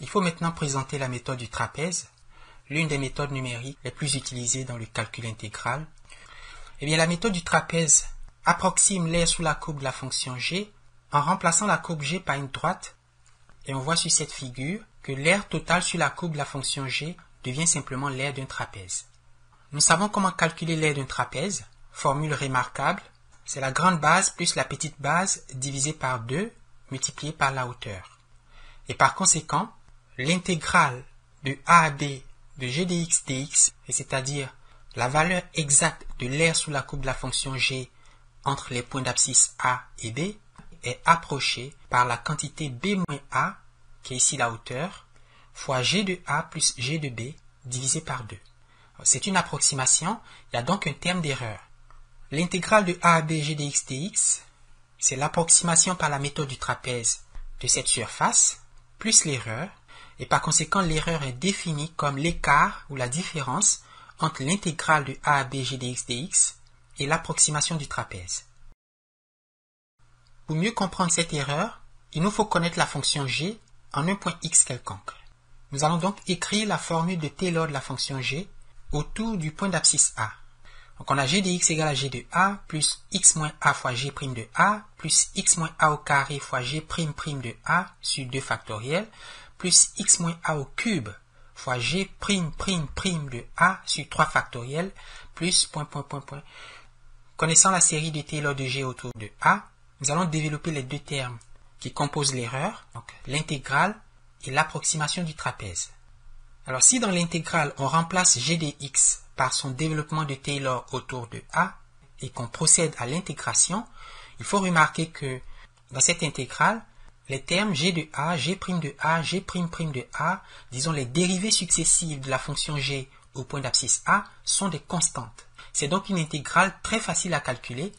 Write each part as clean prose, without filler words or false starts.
Il faut maintenant présenter la méthode du trapèze, l'une des méthodes numériques les plus utilisées dans le calcul intégral. Eh bien, la méthode du trapèze approxime l'aire sous la courbe de la fonction g en remplaçant la courbe g par une droite, et on voit sur cette figure que l'aire totale sur la courbe de la fonction g devient simplement l'aire d'un trapèze. Nous savons comment calculer l'aire d'un trapèze. Formule remarquable, c'est la grande base plus la petite base divisée par 2 multipliée par la hauteur. Et par conséquent, l'intégrale de a à b de g dx dx, c'est-à-dire la valeur exacte de l'aire sous la courbe de la fonction g entre les points d'abscisse a et b, est approchée par la quantité b moins a, qui est ici la hauteur, fois g de a plus g de b divisé par 2. C'est une approximation, il y a donc un terme d'erreur. L'intégrale de a à b g dx dx, c'est l'approximation par la méthode du trapèze de cette surface, plus l'erreur, et par conséquent l'erreur est définie comme l'écart ou la différence entre l'intégrale de a à b g dx dx et l'approximation du trapèze. Pour mieux comprendre cette erreur, il nous faut connaître la fonction g en un point x quelconque. Nous allons donc écrire la formule de Taylor de la fonction g autour du point d'abscisse a. Donc on a g de x égale à g de a plus x moins a fois g' de a plus x moins a au carré fois g' de a sur 2 factoriels plus x moins a au cube fois g' de a sur 3 factoriels plus ... Connaissant la série de Taylor de g autour de a, nous allons développer les deux termes qui composent l'erreur, donc l'intégrale et l'approximation du trapèze. Alors si dans l'intégrale on remplace g de x par son développement de Taylor autour de a et qu'on procède à l'intégration, il faut remarquer que dans cette intégrale, les termes g de a, g' de a, g' de a, disons les dérivées successives de la fonction g au point d'abscisse a, sont des constantes. C'est donc une intégrale très facile à calculer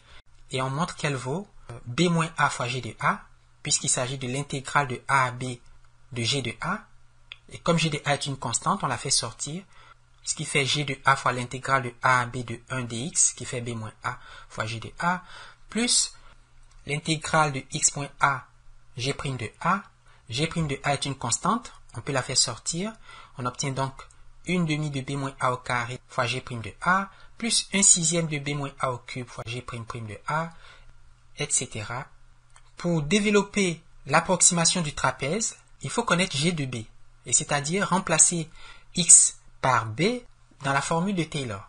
et on montre qu'elle vaut b moins a fois g de a, puisqu'il s'agit de l'intégrale de a à b de g de a. Et comme g de a est une constante, on la fait sortir, ce qui fait g de a fois l'intégrale de a à b de 1 dx, qui fait b moins a fois g de a, plus l'intégrale de x moins a, g' de a. G' de a est une constante, on peut la faire sortir. On obtient donc 1/2 de b moins a au carré fois g' de a, plus 1/6 de b moins a au cube fois g' de a, etc. Pour développer l'approximation du trapèze, il faut connaître g de b, et c'est-à-dire remplacer x par b dans la formule de Taylor.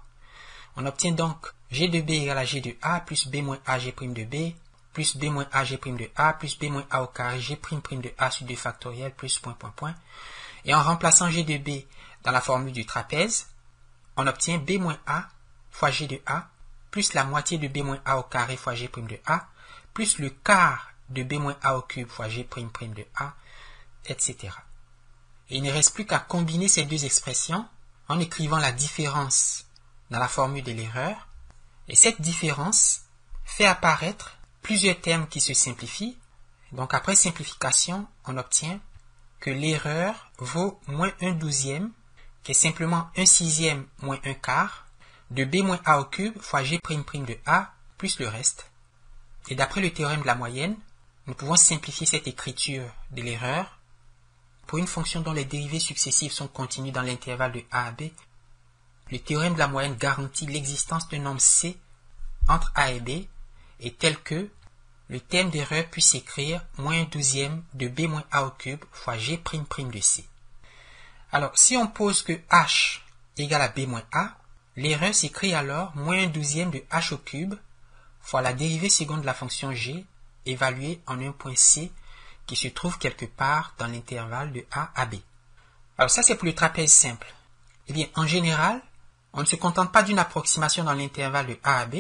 On obtient donc g de b égale à g de a plus b moins a g' de b plus b moins a g' de a plus b moins a au carré g' de a sur 2 factoriels plus ... Et en remplaçant g de b dans la formule du trapèze, on obtient b moins a fois g de a plus la moitié de b moins a au carré fois g' de a plus le quart de b moins a au cube fois g' de a, etc. Et il ne reste plus qu'à combiner ces deux expressions en écrivant la différence dans la formule de l'erreur. Et cette différence fait apparaître plusieurs termes qui se simplifient. Donc après simplification, on obtient que l'erreur vaut moins 1/12, qui est simplement 1/6 moins 1/4, de b moins a au cube fois g' de a plus le reste. Et d'après le théorème de la moyenne, nous pouvons simplifier cette écriture de l'erreur. Pour une fonction dont les dérivées successives sont continues dans l'intervalle de a à b, le théorème de la moyenne garantit l'existence d'un nombre c entre a et b, est tel que le terme d'erreur puisse s'écrire moins 1/12 de b moins a au cube fois g' de c. Alors, si on pose que h égale à b moins a, l'erreur s'écrit alors moins 1/12 de h au cube fois la dérivée seconde de la fonction g évaluée en un point c qui se trouve quelque part dans l'intervalle de a à b. Alors ça, c'est pour le trapèze simple. Eh bien, en général, on ne se contente pas d'une approximation dans l'intervalle de a à b,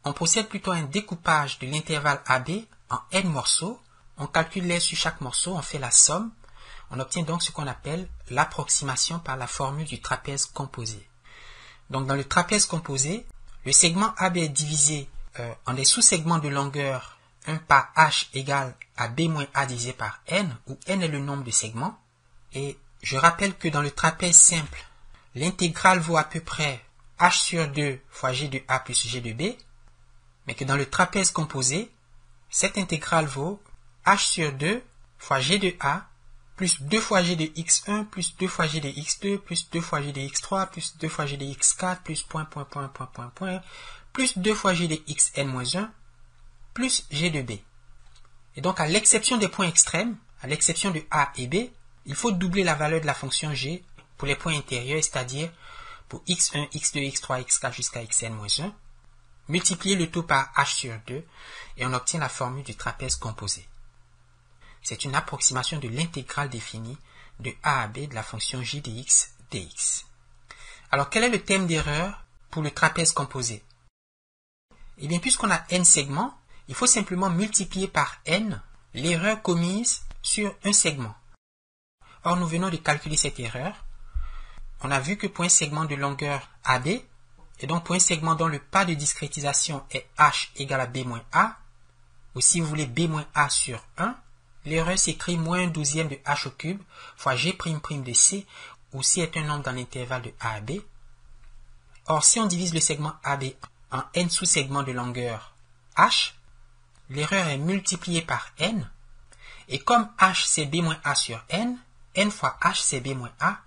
on procède plutôt à un découpage de l'intervalle AB en n morceaux, on calcule l'aire sur chaque morceau, on fait la somme, on obtient donc ce qu'on appelle l'approximation par la formule du trapèze composé. Donc dans le trapèze composé, le segment AB est divisé en des sous-segments de longueur 1 par h égale à b moins a divisé par n, où n est le nombre de segments. Et je rappelle que dans le trapèze simple, l'intégrale vaut à peu près h sur 2 fois g de a plus g de b, mais que dans le trapèze composé, cette intégrale vaut h sur 2 fois g de a plus 2 fois g de x1, plus 2 fois g de x2, plus 2 fois g de x3, plus 2 fois g de x4, plus plus 2 fois g de xn-1, plus g de b. Et donc, à l'exception des points extrêmes, à l'exception de a et b, il faut doubler la valeur de la fonction g pour les points intérieurs, c'est-à-dire pour x1, x2, x3, x4 jusqu'à xn-1, multiplier le tout par h sur 2, et on obtient la formule du trapèze composé. C'est une approximation de l'intégrale définie de a à b de la fonction j de x dx. Alors, quel est le thème d'erreur pour le trapèze composé? Eh bien, puisqu'on a n segments, il faut simplement multiplier par n l'erreur commise sur un segment. Or, nous venons de calculer cette erreur. On a vu que pour un segment de longueur AB, et donc pour un segment dont le pas de discrétisation est h égale à b moins a, ou si vous voulez b moins a sur 1, l'erreur s'écrit moins 1/12 de h au cube fois g'' de c, où c est un nombre dans l'intervalle de a à b. Or, si on divise le segment AB en n sous-segments de longueur h, l'erreur est multipliée par n, et comme h c'est b moins a sur n, n fois h c'est b moins a,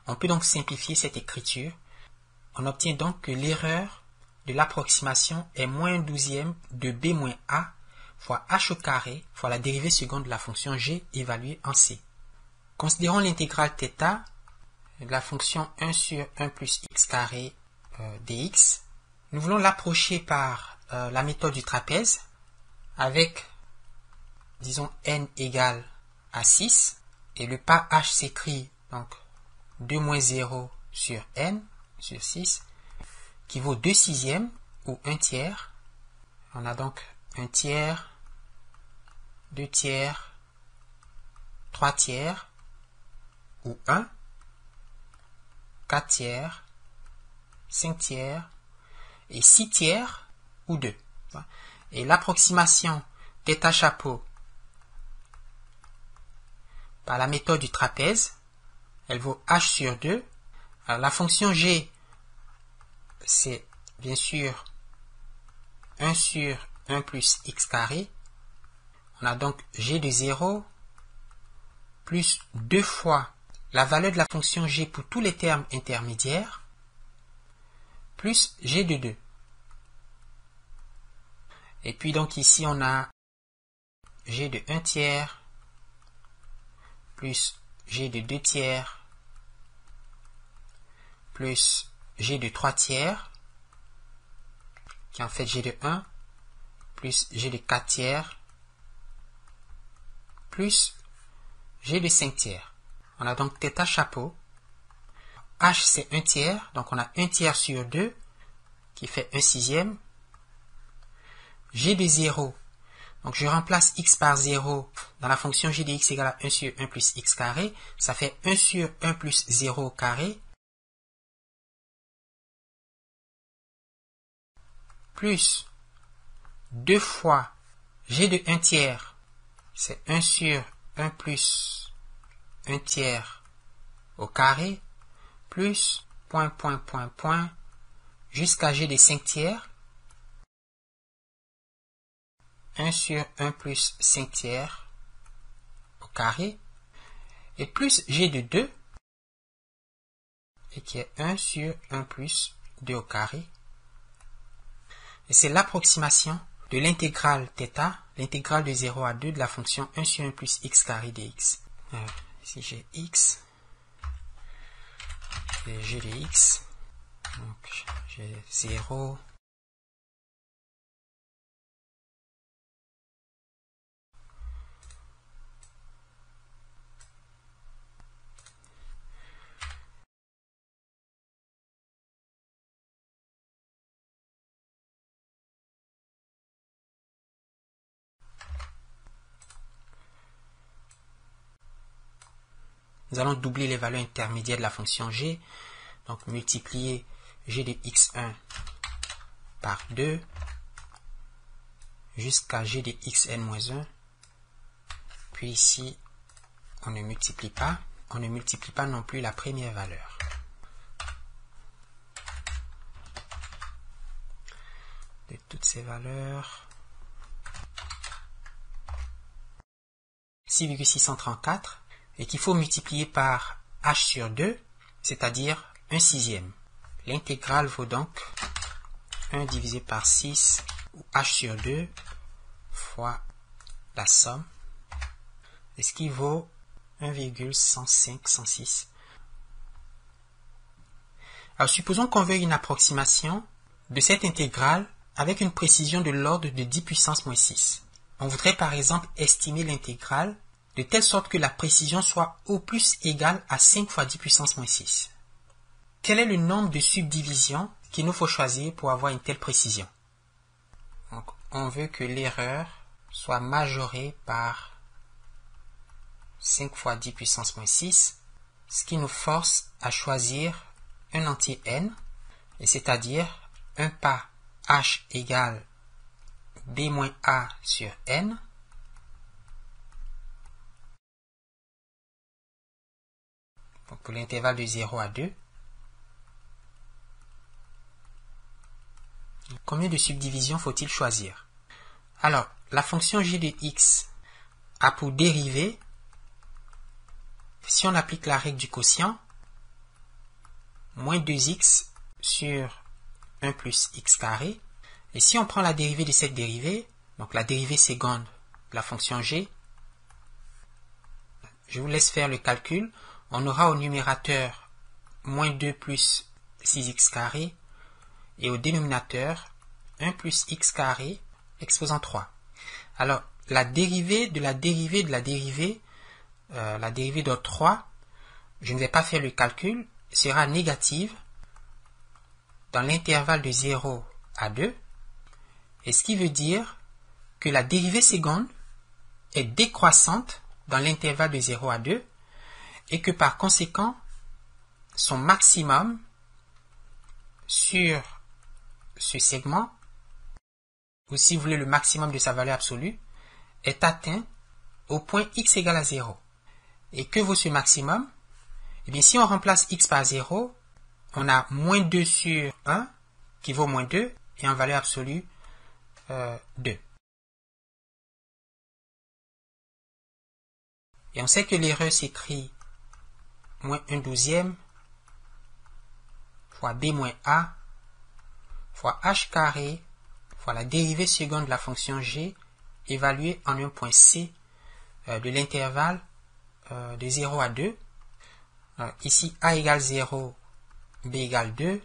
on peut donc simplifier cette écriture. On obtient donc que l'erreur de l'approximation est moins 1/12 de b moins a fois h au carré fois la dérivée seconde de la fonction g évaluée en c. Considérons l'intégrale θ de la fonction 1 sur 1 plus x carré dx. Nous voulons l'approcher par la méthode du trapèze avec, disons, n égale à 6, et le pas h s'écrit donc 2 moins 0 sur n, sur 6, qui vaut 2/6 ou 1/3. On a donc 1/3, 2/3, 3/3 ou 1, 4/3, 5/3 et 6/3 ou 2. Et l'approximation θ chapeau par la méthode du trapèze, elle vaut h sur 2. Alors, la fonction g, c'est bien sûr 1 sur 1 plus x carré. On a donc g de 0 plus 2 fois la valeur de la fonction g pour tous les termes intermédiaires, plus g de 2. Et puis donc ici on a g de 1/3 plus g de 2/3 plus g de 3/3 qui est en fait g de 1 plus g de 4/3 plus g de 5/3. On a donc θ chapeau. H c'est 1/3, donc on a 1/3 sur 2 qui fait 1/6. G de 0, donc je remplace x par 0 dans la fonction g de x égale à 1 sur 1 plus x carré, ça fait 1 sur 1 plus 0 au carré, plus 2 fois g de 1/3, c'est 1 sur 1 plus 1/3 au carré, plus jusqu'à g de 5/3, 1 sur 1 plus 5/3 au carré, et plus g de 2, et qui est 1 sur 1 plus 2 au carré. Et c'est l'approximation de l'intégrale θ, l'intégrale de 0 à 2 de la fonction 1 sur 1 plus x carré dx. Alors, ici j'ai x, et g de x, donc j'ai 0, nous allons doubler les valeurs intermédiaires de la fonction g, donc multiplier g de x1 par 2 jusqu'à g de xn-1, puis ici on ne multiplie pas non plus la première valeur. De toutes ces valeurs, 6,634, et qu'il faut multiplier par h sur 2, c'est-à-dire 1/6. L'intégrale vaut donc 1 divisé par 6, ou h sur 2, fois la somme, et ce qui vaut 1,105/106. Alors supposons qu'on veuille une approximation de cette intégrale avec une précision de l'ordre de 10 puissance moins 6. On voudrait par exemple estimer l'intégrale de telle sorte que la précision soit au plus égale à 5 fois 10 puissance moins 6. Quel est le nombre de subdivisions qu'il nous faut choisir pour avoir une telle précision? Donc, on veut que l'erreur soit majorée par 5 fois 10 puissance moins 6, ce qui nous force à choisir un entier n, et c'est-à-dire un pas h égale b moins a sur n, donc pour l'intervalle de 0 à 2. Combien de subdivisions faut-il choisir? Alors, la fonction g de x a pour dérivée, si on applique la règle du quotient, moins 2x sur 1 plus x carré. Et si on prend la dérivée de cette dérivée, donc la dérivée seconde de la fonction g, je vous laisse faire le calcul, on aura au numérateur moins 2 plus 6x carré, et au dénominateur 1 plus x carré exposant 3. Alors, la dérivée de la dérivée de la dérivée, la dérivée de 3, je ne vais pas faire le calcul, sera négative dans l'intervalle de 0 à 2, et ce qui veut dire que la dérivée seconde est décroissante dans l'intervalle de 0 à 2, et que par conséquent, son maximum sur ce segment, ou si vous voulez le maximum de sa valeur absolue, est atteint au point x égale à 0. Et que vaut ce maximum? Eh bien, si on remplace x par 0, on a moins 2 sur 1, qui vaut moins 2, et en valeur absolue, 2. Et on sait que l'erreur s'écrit moins 1/12 fois b moins a fois h carré fois la dérivée seconde de la fonction g évaluée en un point c de l'intervalle de 0 à 2. Ici, a égale 0, b égale 2.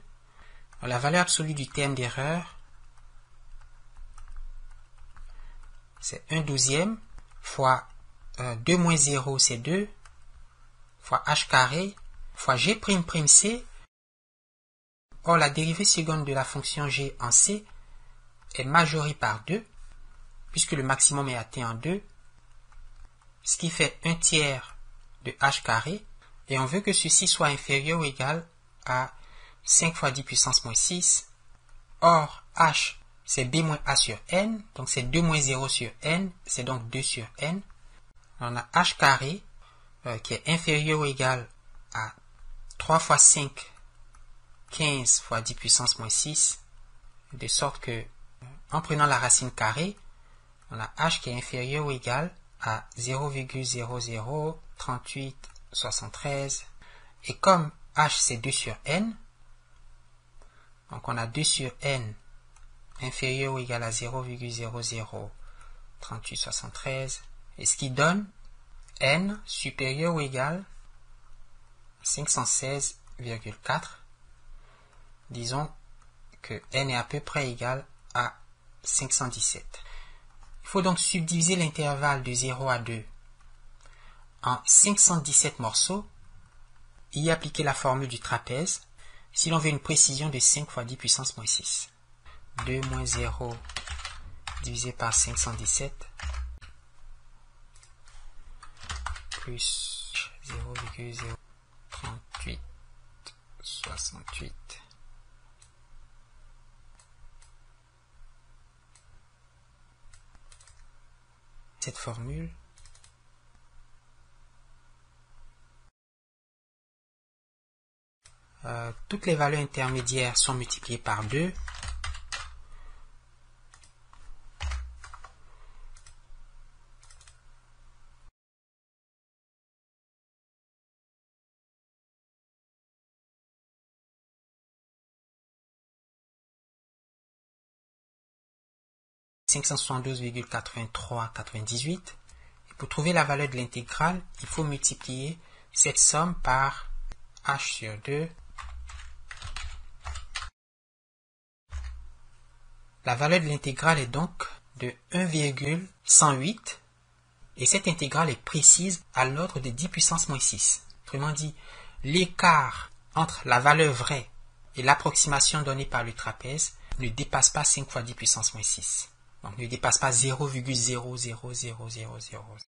La valeur absolue du terme d'erreur, c'est 1/12 fois 2 moins 0, c'est 2, fois h carré, fois g'' c. Or, la dérivée seconde de la fonction g en c est majorée par 2, puisque le maximum est atteint en 2, ce qui fait 1/3 de h carré, et on veut que ceci soit inférieur ou égal à 5 fois 10 puissance moins 6. Or, h, c'est b moins a sur n, donc c'est 2 moins 0 sur n, c'est donc 2 sur n. On a h carré qui est inférieur ou égal à 3 fois 5, 15 fois 10 puissance moins 6, de sorte que, en prenant la racine carrée, on a h qui est inférieur ou égal à 0,003873, et comme h c'est 2 sur n, donc on a 2 sur n inférieur ou égal à 0,003873, et ce qui donne n supérieur ou égal à 516,4. Disons que n est à peu près égal à 517. Il faut donc subdiviser l'intervalle de 0 à 2 en 517 morceaux et y appliquer la formule du trapèze si l'on veut une précision de 5 fois 10 puissance moins 6. 2 moins 0 divisé par 517 plus 0,03868. Cette formule toutes les valeurs intermédiaires sont multipliées par 2. 572,8398. Pour trouver la valeur de l'intégrale, il faut multiplier cette somme par h sur 2. La valeur de l'intégrale est donc de 1,108 et cette intégrale est précise à l'ordre de 10 puissance moins 6. Autrement dit, l'écart entre la valeur vraie et l'approximation donnée par le trapèze ne dépasse pas 5 fois 10 puissance moins 6. Donc ne dépasse pas 0,00000.